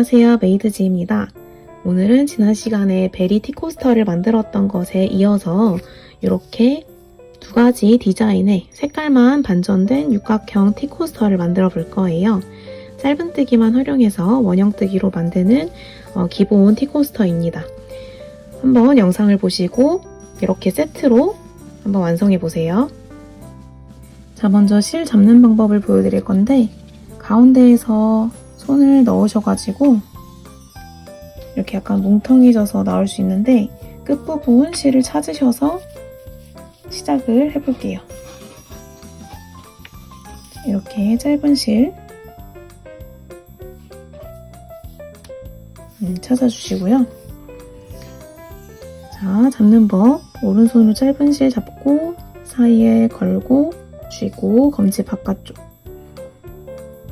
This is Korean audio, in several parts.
안녕하세요, 메이드지입니다. 오늘은 지난 시간에 베리 티코스터를 만들었던 것에 이어서 이렇게 두 가지 디자인의 색깔만 반전된 육각형 티코스터를 만들어 볼 거예요. 짧은뜨기만 활용해서 원형뜨기로 만드는 기본 티코스터입니다. 한번 영상을 보시고 이렇게 세트로 한번 완성해 보세요. 자, 먼저 실 잡는 방법을 보여드릴 건데 가운데에서 손을 넣으셔가지고 이렇게 약간 뭉텅이져서 나올 수 있는데 끝부분 실을 찾으셔서 시작을 해볼게요. 이렇게 짧은 실 찾아주시고요. 자, 잡는 법 오른손으로 짧은 실 잡고 사이에 걸고 쥐고 검지 바깥쪽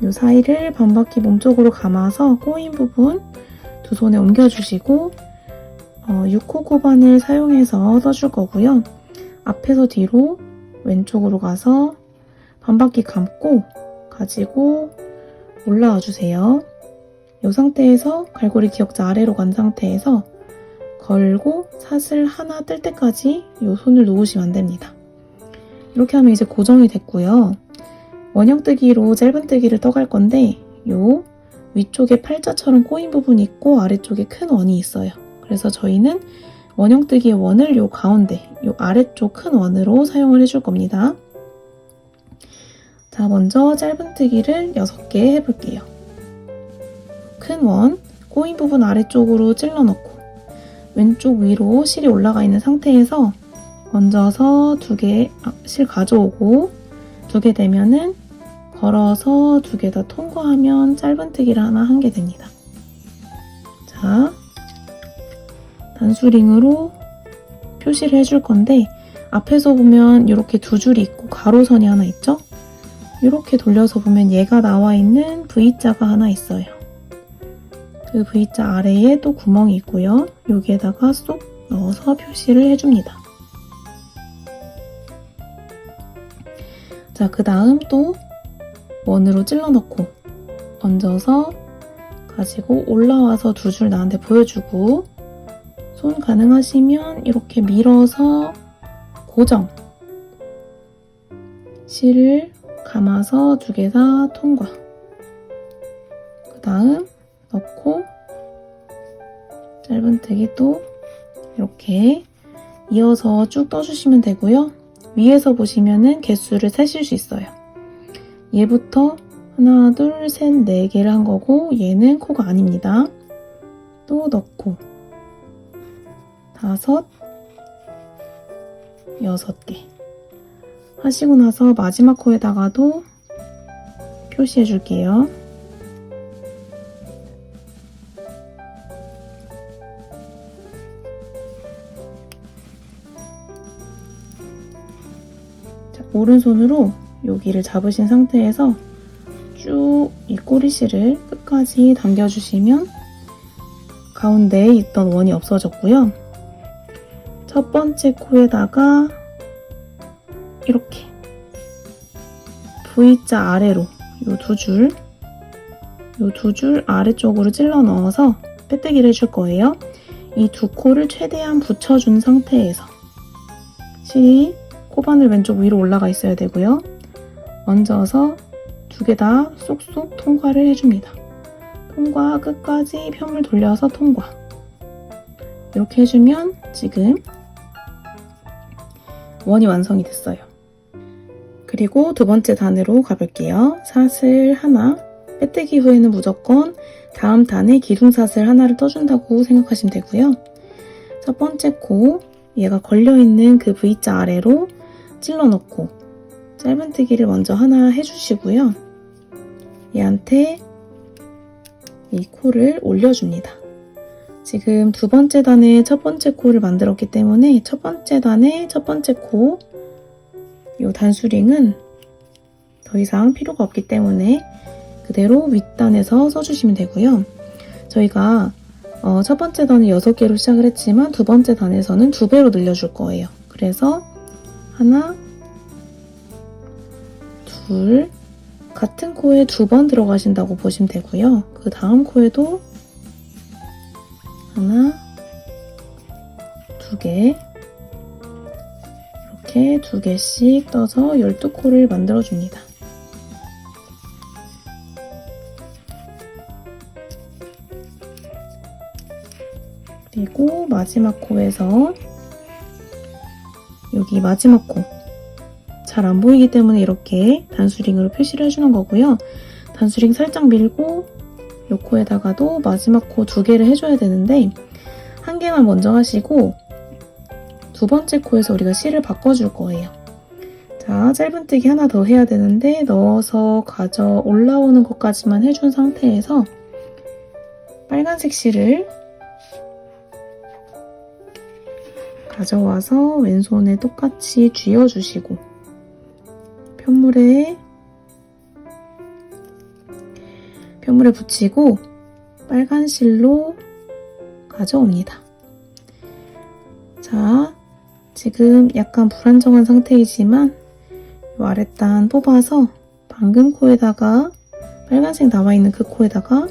이 사이를 반바퀴 몸쪽으로 감아서 꼬인 부분 두 손에 옮겨주시고 6호 코반을 사용해서 떠줄 거고요. 앞에서 뒤로 왼쪽으로 가서 반바퀴 감고 가지고 올라와 주세요. 이 상태에서 갈고리 기역자 아래로 간 상태에서 걸고 사슬 하나 뜰 때까지 이 손을 놓으시면 안 됩니다. 이렇게 하면 이제 고정이 됐고요. 원형뜨기로 짧은뜨기를 떠갈 건데 요 위쪽에 팔자처럼 꼬인 부분이 있고 아래쪽에 큰 원이 있어요. 그래서 저희는 원형뜨기의 원을 요 가운데 요 아래쪽 큰 원으로 사용을 해줄 겁니다. 자, 먼저 짧은뜨기를 6개 해볼게요. 큰 원 꼬인 부분 아래쪽으로 찔러 넣고 왼쪽 위로 실이 올라가 있는 상태에서 얹어서 2개 실 가져오고 2개 되면은 걸어서 2개 다 통과하면 짧은뜨기를 하나 한 게 됩니다. 자, 단수링으로 표시를 해줄 건데 앞에서 보면 이렇게 2줄이 있고 가로선이 하나 있죠? 이렇게 돌려서 보면 얘가 나와 있는 V자가 하나 있어요. 그 V자 아래에 또 구멍이 있고요. 여기에다가 쏙 넣어서 표시를 해줍니다. 자, 그 다음 또 원으로 찔러 넣고 얹어서 가지고 올라와서 2줄 나한테 보여주고 손 가능하시면 이렇게 밀어서 고정 실을 감아서 2개 다 통과 그 다음 넣고 짧은뜨기 또 이렇게 이어서 쭉 떠주시면 되고요. 위에서 보시면은 개수를 세실 수 있어요. 얘부터 하나, 둘, 셋, 4개를 한 거고 얘는 코가 아닙니다. 또 넣고 5, 6개 하시고 나서 마지막 코에다가도 표시해 줄게요. 자, 오른손으로 여기를 잡으신 상태에서 쭉 이 꼬리실을 끝까지 당겨주시면 가운데에 있던 원이 없어졌고요. 첫 번째 코에다가 이렇게 V자 아래로 요 2줄 아래쪽으로 찔러 넣어서 빼뜨기를 해줄 거예요. 이 2코를 최대한 붙여준 상태에서 실이 코바늘 왼쪽 위로 올라가 있어야 되고요. 얹어서 2개 다 쏙쏙 통과를 해줍니다. 통과 끝까지 편을 돌려서 통과 이렇게 해주면 지금 원이 완성이 됐어요. 그리고 두 번째 단으로 가볼게요. 사슬 하나 빼뜨기 후에는 무조건 다음 단에 기둥사슬 하나를 떠준다고 생각하시면 되고요. 첫 번째 코 얘가 걸려있는 그 V자 아래로 찔러 넣고 짧은뜨기를 먼저 하나 해주시고요. 얘한테 이 코를 올려줍니다. 지금 두 번째 단에 첫 번째 코를 만들었기 때문에 첫 번째 단에 첫 번째 코 이 단수링은 더 이상 필요가 없기 때문에 그대로 윗단에서 써주시면 되고요. 저희가 첫 번째 단은 6개로 시작을 했지만 두 번째 단에서는 2배로 늘려줄 거예요. 그래서 하나, 둘, 같은 코에 2번 들어가신다고 보시면 되고요. 그 다음 코에도 2개 이렇게 2개씩 떠서 12코를 만들어줍니다. 그리고 마지막 코에서 여기 마지막 코 잘 안 보이기 때문에 이렇게 단수링으로 표시를 해주는 거고요. 단수링 살짝 밀고 이 코에다가도 마지막 코 2개를 해줘야 되는데 한 개만 먼저 하시고 두 번째 코에서 우리가 실을 바꿔줄 거예요. 자, 짧은뜨기 하나 더 해야 되는데 넣어서 가져 올라오는 것까지만 해준 상태에서 빨간색 실을 가져와서 왼손에 똑같이 쥐어주시고 편물에 붙이고 빨간 실로 가져옵니다. 자, 지금 약간 불안정한 상태이지만 이 아랫단 뽑아서 방금 코에다가 빨간색 남아있는 그 코에다가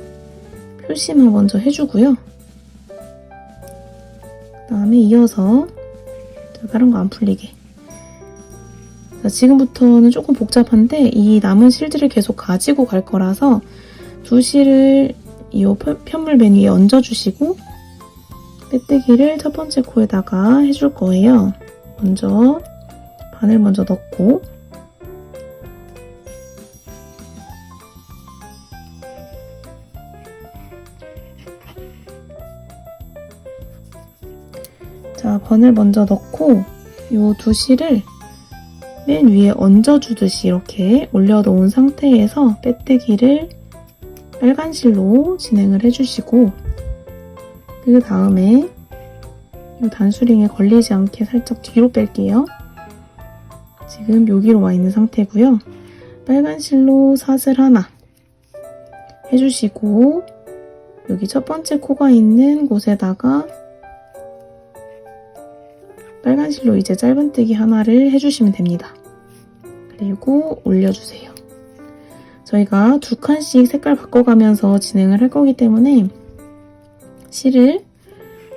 표시만 먼저 해주고요. 그 다음에 이어서 다른 거 안 풀리게. 자, 지금부터는 조금 복잡한데 이 남은 실들을 계속 가지고 갈 거라서 두 실을 이 편물 맨 위에 얹어주시고 빼뜨기를 첫 번째 코에다가 해줄 거예요. 먼저 바늘 먼저 넣고 자, 바늘 먼저 넣고 이 두 실을 맨 위에 얹어주듯이 이렇게 올려놓은 상태에서 빼뜨기를 빨간 실로 진행을 해주시고 그 다음에 이 단수링에 걸리지 않게 살짝 뒤로 뺄게요. 지금 여기로 와 있는 상태고요. 빨간 실로 사슬 하나 해주시고 여기 첫 번째 코가 있는 곳에다가 빨간 실로 이제 짧은뜨기 하나를 해주시면 됩니다. 그리고 올려주세요. 저희가 2칸씩 색깔 바꿔가면서 진행을 할 거기 때문에 실을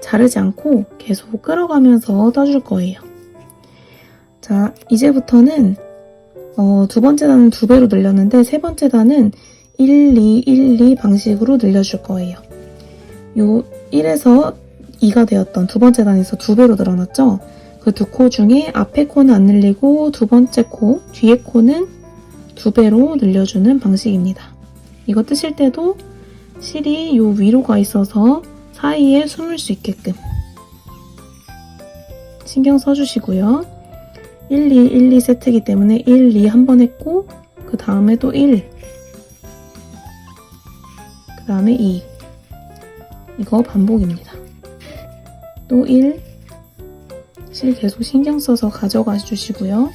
자르지 않고 계속 끌어가면서 떠줄 거예요. 자, 이제부터는 두 번째 단은 2배로 늘렸는데 세 번째 단은 1, 2, 1, 2 방식으로 늘려줄 거예요. 요 1에서 2가 되었던 두 번째 단에서 2배로 늘어났죠? 그 두 코 중에 앞에 코는 안 늘리고 두 번째 코, 뒤에 코는 2배로 늘려주는 방식입니다. 이거 뜨실 때도 실이 요 위로 가 있어서 사이에 숨을 수 있게끔 신경 써주시고요. 1, 2, 1, 2 세트이기 때문에 1, 2 한 번 했고 그 다음에 또 1, 그 다음에 2 이거 반복입니다. 또 1, 실 계속 신경 써서 가져가 주시고요.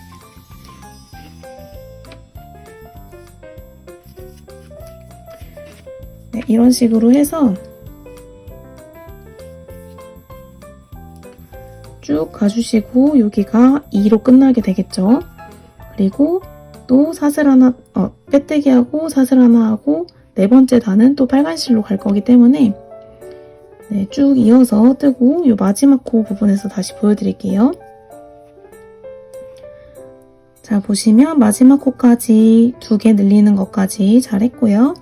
네, 이런 식으로 해서 쭉 가주시고 여기가 2로 끝나게 되겠죠. 그리고 또 사슬 하나, 빼뜨기하고 사슬 하나 하고 네 번째 단은 또 빨간 실로 갈 거기 때문에 네, 쭉 이어서 뜨고 이 마지막 코 부분에서 다시 보여드릴게요. 자, 보시면 마지막 코까지 2개 늘리는 것까지 잘 했고요.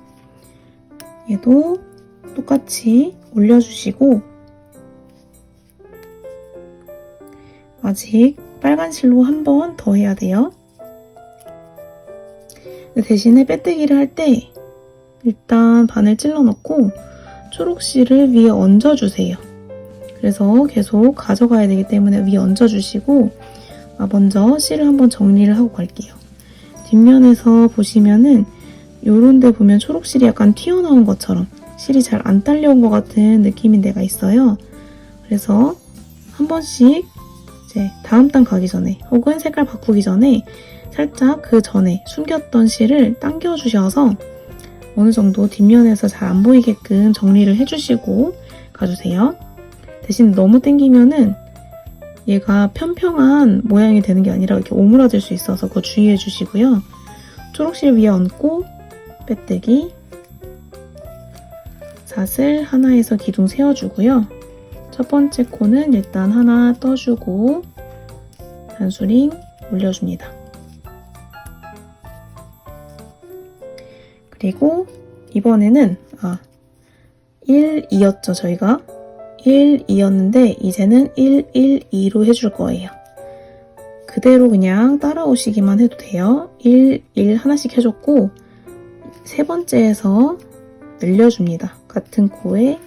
얘도 똑같이 올려주시고 아직 빨간 실로 한 번 더 해야 돼요. 대신에 빼뜨기를 할 때 일단 바늘 찔러 넣고 초록실을 위에 얹어주세요. 그래서 계속 가져가야 되기 때문에 위에 얹어주시고 먼저 실을 한번 정리를 하고 갈게요. 뒷면에서 보시면은 요런 데 보면 초록실이 약간 튀어나온 것처럼 실이 잘 안 딸려온 것 같은 느낌인 데가 있어요. 그래서 한 번씩 이제 다음 단 가기 전에 혹은 색깔 바꾸기 전에 살짝 그 전에 숨겼던 실을 당겨주셔서 어느 정도 뒷면에서 잘 안 보이게끔 정리를 해주시고 가주세요. 대신 너무 당기면은 얘가 평평한 모양이 되는 게 아니라 이렇게 오므라질 수 있어서 그거 주의해 주시고요. 초록실 위에 얹고 빼뜨기 사슬 하나에서 기둥 세워주고요. 첫 번째 코는 일단 하나 떠주고 단수링 올려줍니다. 그리고 이번에는 1, 2였죠. 저희가 1, 2였는데 이제는 1, 1, 2로 해줄 거예요. 그대로 그냥 따라오시기만 해도 돼요. 1, 1 하나씩 해줬고 세 번째에서 늘려줍니다. 같은 코에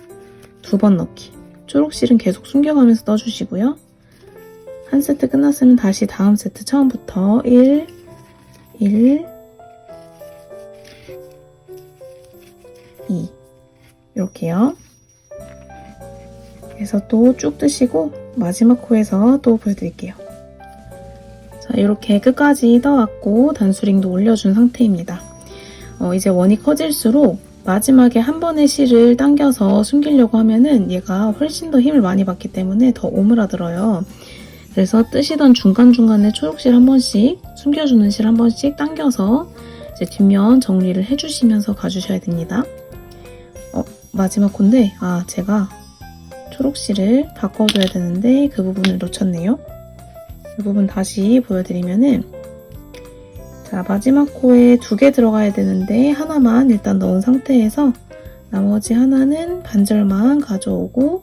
2번 넣기. 초록실은 계속 숨겨가면서 떠주시고요. 한 세트 끝났으면 다시 다음 세트 처음부터 1, 1, 2 이렇게요. 그래서 또 쭉 뜨시고 마지막 코에서 또 보여드릴게요. 자, 이렇게 끝까지 떠왔고 단수링도 올려준 상태입니다. 이제 원이 커질수록 마지막에 한 번의 실을 당겨서 숨기려고 하면은 얘가 훨씬 더 힘을 많이 받기 때문에 더 오므라들어요. 그래서 뜨시던 중간중간에 초록실 한 번씩, 숨겨주는 실 한 번씩 당겨서 이제 뒷면 정리를 해주시면서 가주셔야 됩니다. 마지막 코인데 제가 초록실을 바꿔줘야 되는데 그 부분을 놓쳤네요. 이 부분 다시 보여드리면은 자, 마지막 코에 2개 들어가야 되는데 하나만 일단 넣은 상태에서 나머지 하나는 반절만 가져오고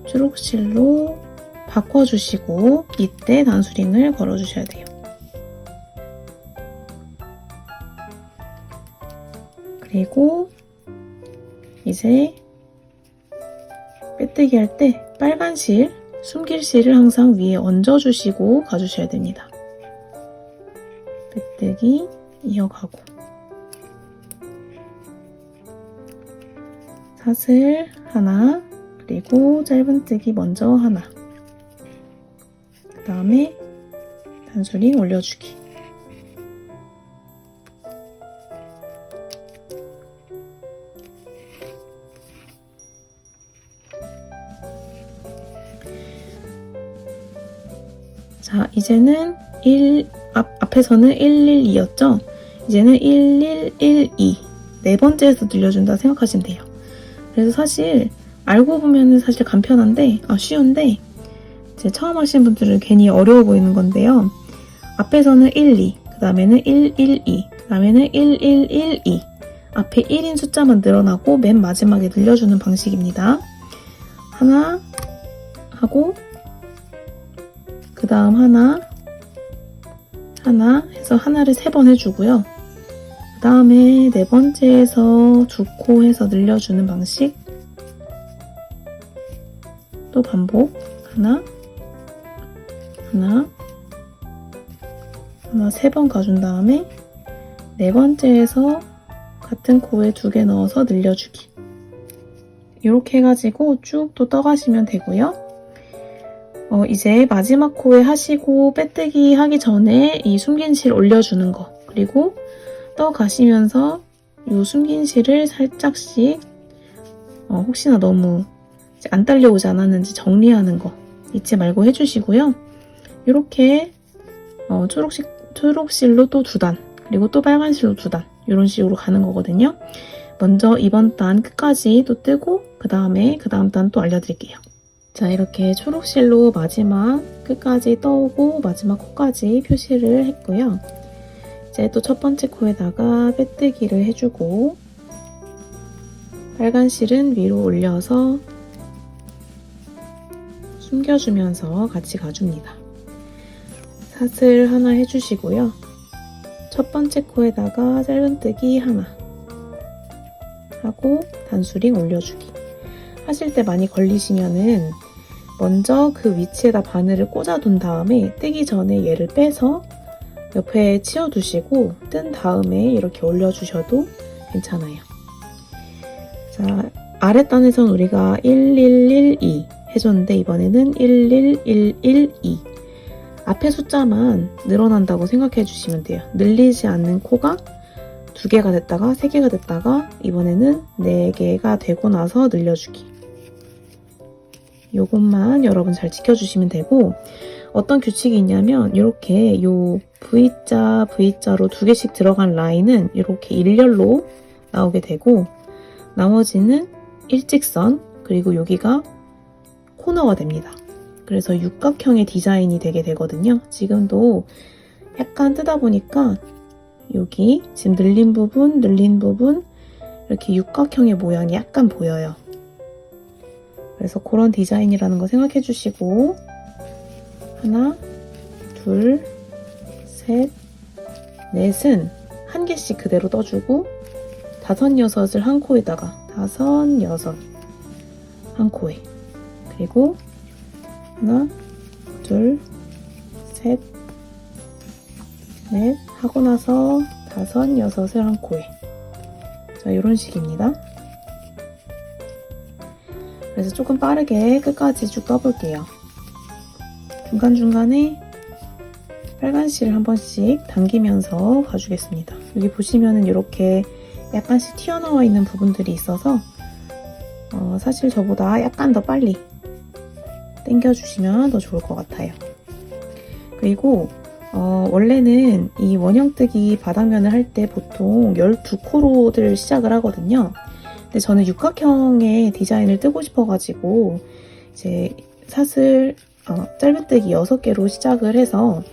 초록실로 바꿔주시고 이때 단수링을 걸어주셔야 돼요. 그리고 이제 빼뜨기 할 때 빨간 실, 숨길 실을 항상 위에 얹어주시고 가주셔야 됩니다. 빼뜨기 이어가고 사슬 하나, 그리고 짧은뜨기 먼저 하나, 그 다음에 단수링 올려주기. 자, 이제는 앞에서는 112였죠? 이제는 1112 네 번째에서 늘려준다 생각하시면 돼요. 그래서 사실 알고 보면 사실 간편한데 쉬운데 이제 처음 하시는 분들은 괜히 어려워 보이는 건데요. 앞에서는 12, 그 다음에는 112, 그 다음에는 1112 앞에 1인 숫자만 늘어나고 맨 마지막에 늘려주는 방식입니다. 하나 하고 그 다음 하나 해서 하나를 3번 해주고요. 그 다음에 네 번째에서 2코 해서 늘려주는 방식 또 반복 하나 3번 가준 다음에 네 번째에서 같은 코에 2개 넣어서 늘려주기. 이렇게 해가지고 쭉 또 떠가시면 되고요. 이제 마지막 코에 하시고 빼뜨기 하기 전에 이 숨긴 실 올려주는 거, 그리고 떠가시면서 이 숨긴 실을 살짝씩 혹시나 너무 안 딸려오지 않았는지 정리하는 거 잊지 말고 해주시고요. 이렇게 초록실로 또 2단, 그리고 또 빨간 실로 2단 이런 식으로 가는 거거든요. 먼저 이번 단 끝까지 또 뜨고 그 다음 단 또 알려드릴게요. 자, 이렇게 초록실로 마지막 끝까지 떠오고 마지막 코까지 표시를 했고요. 이제 또 첫 번째 코에다가 빼뜨기를 해주고 빨간 실은 위로 올려서 숨겨주면서 같이 가줍니다. 사슬 하나 해주시고요. 첫 번째 코에다가 짧은뜨기 하나 하고 단수링 올려주기. 하실 때 많이 걸리시면은 먼저 그 위치에다 바늘을 꽂아둔 다음에 뜨기 전에 얘를 빼서 옆에 치워두시고 뜬 다음에 이렇게 올려주셔도 괜찮아요. 자, 아랫단에선 우리가 1112 해줬는데 이번에는 11112 앞에 숫자만 늘어난다고 생각해 주시면 돼요. 늘리지 않는 코가 2개가 됐다가 3개가 됐다가 이번에는 4개가 되고 나서 늘려주기. 요것만 여러분 잘 지켜주시면 되고, 어떤 규칙이 있냐면 이렇게 요 V자로 2개씩 들어간 라인은 이렇게 일렬로 나오게 되고 나머지는 일직선, 그리고 여기가 코너가 됩니다. 그래서 육각형의 디자인이 되게 되거든요. 지금도 약간 뜨다 보니까 여기 지금 늘린 부분 이렇게 육각형의 모양이 약간 보여요. 그래서 그런 디자인이라는 거 생각해 주시고 하나, 둘, 셋, 넷은 한 개씩 그대로 떠주고 다섯, 여섯을 한 코에다가 다섯, 여섯 한 코에 그리고 하나, 둘, 셋, 넷 하고 나서 다섯, 여섯을 한 코에 자, 이런 식입니다. 그래서 조금 빠르게 끝까지 쭉 떠볼게요. 중간중간에 빨간 실을 한 번씩 당기면서 가주겠습니다. 여기 보시면은 이렇게 약간씩 튀어나와 있는 부분들이 있어서 사실 저보다 약간 더 빨리 당겨주시면 더 좋을 것 같아요. 그리고 원래는 이 원형뜨기 바닥면을 할 때 보통 12코로들 시작을 하거든요. 근데 저는 육각형의 디자인을 뜨고 싶어가지고 이제 사슬 짧은뜨기 6개로 시작을 해서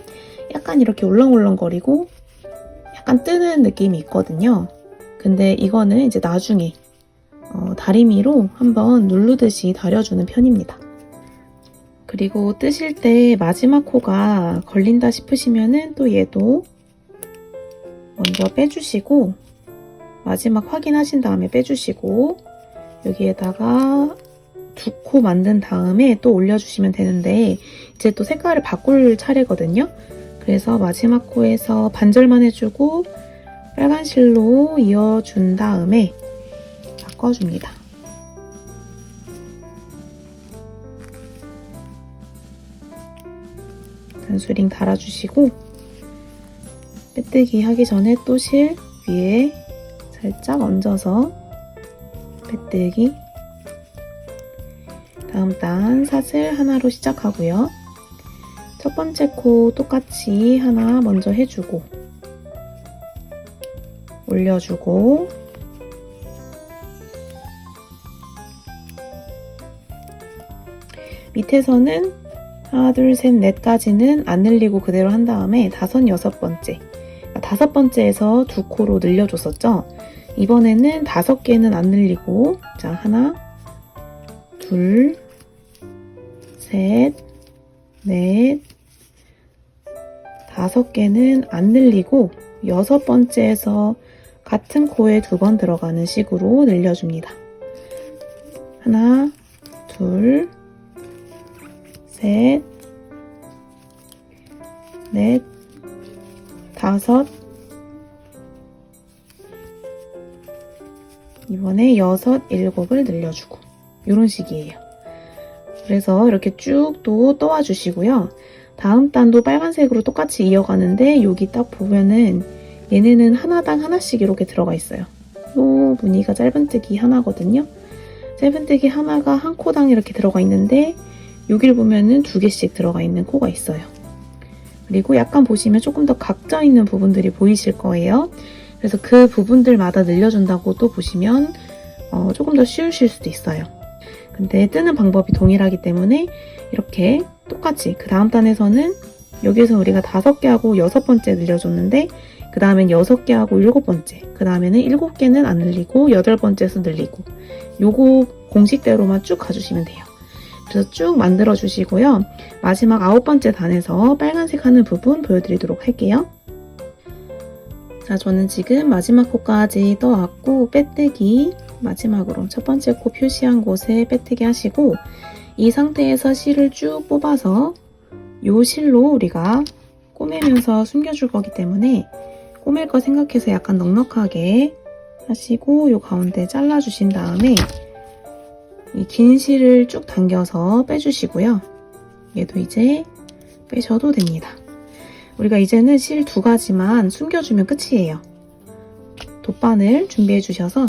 약간 이렇게 울렁울렁거리고 약간 뜨는 느낌이 있거든요. 근데 이거는 이제 나중에 다리미로 한번 누르듯이 다려주는 편입니다. 그리고 뜨실 때 마지막 코가 걸린다 싶으시면은 또 얘도 먼저 빼주시고 마지막 확인하신 다음에 빼주시고 여기에다가 2코 만든 다음에 또 올려주시면 되는데 이제 또 색깔을 바꿀 차례거든요. 그래서 마지막 코에서 반절만 해주고 빨간 실로 이어준 다음에 바꿔줍니다. 단수링 달아주시고 빼뜨기 하기 전에 또 실 위에 살짝 얹어서 빼뜨기 다음 단 사슬 하나로 시작하고요. 첫 번째 코 똑같이 하나 먼저 해주고 올려주고 밑에서는 하나, 둘, 셋, 넷까지는 안 늘리고 그대로 한 다음에 다섯, 여섯 번째 다섯 번째에서 2코로 늘려줬었죠. 이번에는 5개는 안 늘리고 자 하나, 둘, 셋, 넷, 5개는 안 늘리고 6번째에서 같은 코에 2번 들어가는 식으로 늘려줍니다. 하나, 둘, 셋, 넷, 5, 이번에 6, 7을 늘려주고 이런 식이에요. 그래서 이렇게 쭉 또 떠와 주시고요. 다음 단도 빨간색으로 똑같이 이어가는데 여기 딱 보면은 얘네는 하나당 하나씩 이렇게 들어가 있어요. 요 무늬가 짧은뜨기 하나거든요. 짧은뜨기 하나가 한 코당 이렇게 들어가 있는데 여기를 보면은 2개씩 들어가 있는 코가 있어요. 그리고 약간 보시면 조금 더 각져 있는 부분들이 보이실 거예요. 그래서 그 부분들마다 늘려준다고 또 보시면 조금 더 쉬우실 수도 있어요. 근데 뜨는 방법이 동일하기 때문에 이렇게 똑같이 그 다음 단에서는 여기에서 우리가 5개 하고 6번째 늘려줬는데 그 다음엔 6개 하고 7번째 그 다음에는 7개는 안 늘리고 8번째에서 늘리고 요거 공식대로만 쭉 가주시면 돼요. 그래서 쭉 만들어 주시고요. 마지막 9번째 단에서 빨간색 하는 부분 보여드리도록 할게요. 자, 저는 지금 마지막 코까지 떠왔고 빼뜨기 마지막으로 첫 번째 코 표시한 곳에 빼뜨기 하시고 이 상태에서 실을 쭉 뽑아서 이 실로 우리가 꼬매면서 숨겨줄 거기 때문에 꼬맬 거 생각해서 약간 넉넉하게 하시고 이 가운데 잘라주신 다음에 이 긴 실을 쭉 당겨서 빼주시고요. 얘도 이제 빼셔도 됩니다. 우리가 이제는 실 2가지만 숨겨주면 끝이에요. 돗바늘 준비해 주셔서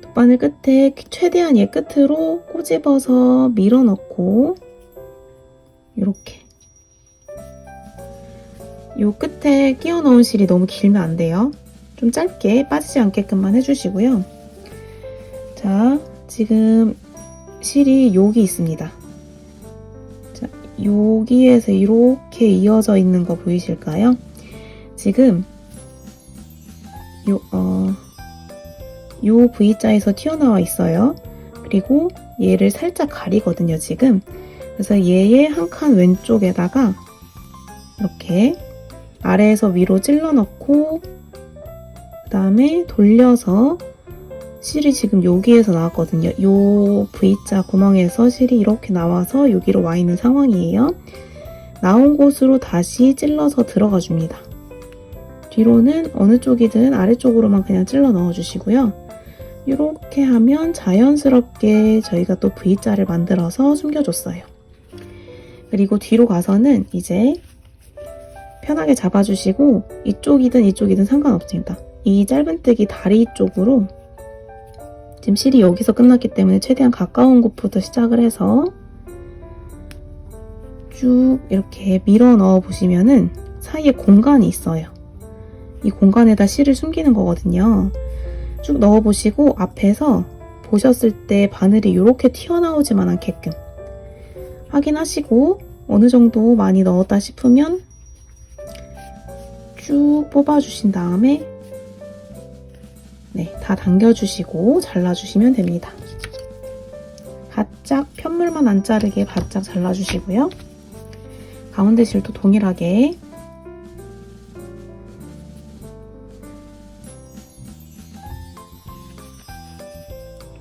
돗바늘 끝에 최대한 얘 끝으로 꼬집어서 밀어 넣고 이렇게 요 끝에 끼워 넣은 실이 너무 길면 안 돼요. 좀 짧게 빠지지 않게끔만 해주시고요. 자, 지금 실이 여기 있습니다. 자, 여기에서 이렇게 이어져 있는 거 보이실까요? 지금 요 V자에서 튀어나와 있어요. 그리고 얘를 살짝 가리거든요, 지금. 그래서 얘의 한 칸 왼쪽에다가 이렇게 아래에서 위로 찔러 넣고 그 다음에 돌려서 실이 지금 여기에서 나왔거든요. 요 V자 구멍에서 실이 이렇게 나와서 여기로 와 있는 상황이에요. 나온 곳으로 다시 찔러서 들어가 줍니다. 뒤로는 어느 쪽이든 아래쪽으로만 그냥 찔러 넣어 주시고요. 이렇게 하면 자연스럽게 저희가 또 V자를 만들어서 숨겨줬어요. 그리고 뒤로 가서는 이제 편하게 잡아주시고 이쪽이든 이쪽이든 상관없습니다. 이 짧은뜨기 다리 쪽으로 지금 실이 여기서 끝났기 때문에 최대한 가까운 곳부터 시작을 해서 쭉 이렇게 밀어 넣어 보시면은 사이에 공간이 있어요. 이 공간에다 실을 숨기는 거거든요. 쭉 넣어보시고 앞에서 보셨을 때 바늘이 이렇게 튀어나오지만 않게끔 확인하시고 어느 정도 많이 넣었다 싶으면 쭉 뽑아주신 다음에 다 당겨주시고 잘라주시면 됩니다. 바짝 편물만 안 자르게 바짝 잘라주시고요. 가운데 실도 동일하게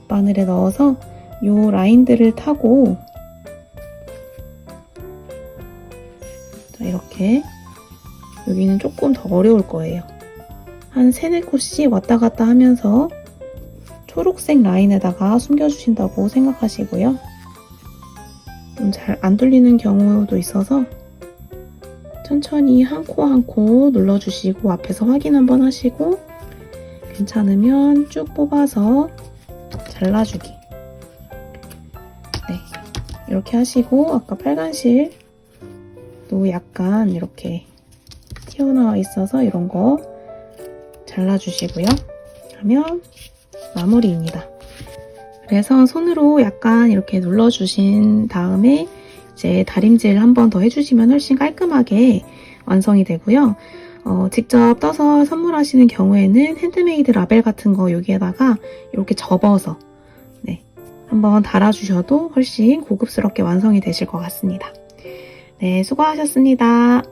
바늘에 넣어서 요 라인들을 타고 자, 이렇게 여기는 조금 더 어려울 거예요. 한 3-4코씩 왔다 갔다 하면서 초록색 라인에다가 숨겨주신다고 생각하시고요. 좀 잘 안 뚫리는 경우도 있어서 천천히 한 코 한 코 눌러주시고 앞에서 확인 한번 하시고 괜찮으면 쭉 뽑아서 잘라주기. 이렇게 하시고 아까 빨간 실도 약간 이렇게 튀어나와 있어서 이런 거 잘라주시고요. 하면 마무리입니다. 그래서 손으로 약간 이렇게 눌러주신 다음에 이제 다림질 한 번 더 해주시면 훨씬 깔끔하게 완성이 되고요. 직접 떠서 선물하시는 경우에는 핸드메이드 라벨 같은 거 여기에다가 이렇게 접어서 한번 달아주셔도 훨씬 고급스럽게 완성이 되실 것 같습니다. 네, 수고하셨습니다.